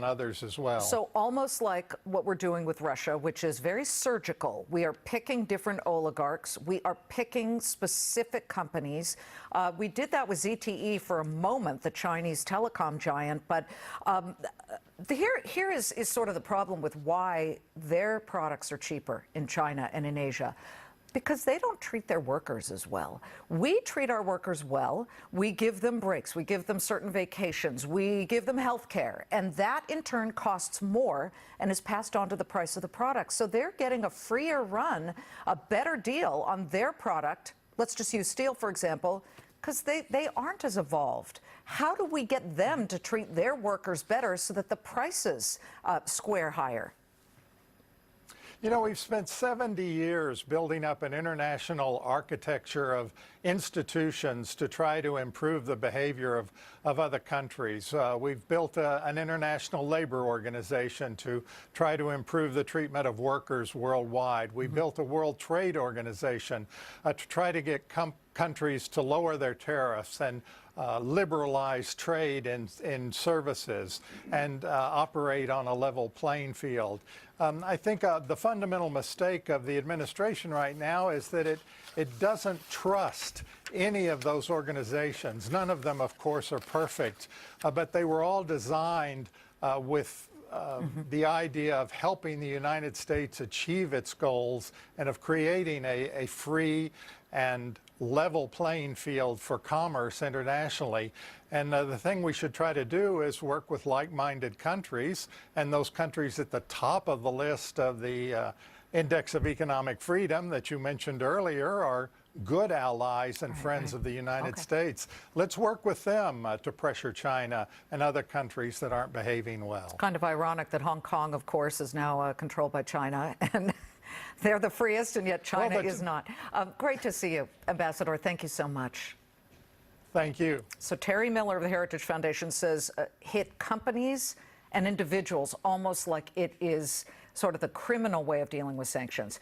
others as well. So almost like what we're doing with Russia, which is very surgical. We are picking different oligarchs. We are picking specific companies. We did that with ZTE for a moment, the Chinese telecom giant. But here is sort of the problem with why their products are cheaper in China and in Asia. Because they don't treat their workers as well. We treat our workers well. We give them breaks. We give them certain vacations. We give them health care. And that, in turn, costs more and is passed on to the price of the product. So they're getting a freer run, a better deal on their product. Let's just use steel, for example, because they aren't as evolved. How do we get them to treat their workers better so that the prices square higher? You know, we've spent 70 years building up an international architecture of institutions to try to improve the behavior of other countries. We've built an international labor organization to try to improve the treatment of workers worldwide. We built a World Trade Organization to try to get countries to lower their tariffs and liberalize trade in services and operate on a level playing field. I think the fundamental mistake of the administration right now is that it doesn't trust any of those organizations. None of them, of course, are perfect, but they were all designed with the idea of helping the United States achieve its goals and of creating a free and level playing field for commerce internationally. And the thing we should try to do is work with like-minded countries, and those countries at the top of the list of the Index of Economic Freedom that you mentioned earlier are good allies and friends of the United States. Let's work with them to pressure China and other countries that aren't behaving well. It's kind of ironic that Hong Kong, of course, is now controlled by China, and they're the freest, and yet China is not. Great to see you, Ambassador. Thank you so much. Thank you. So Terry Miller of the Heritage Foundation says hit companies and individuals almost like it is sort of the criminal way of dealing with sanctions.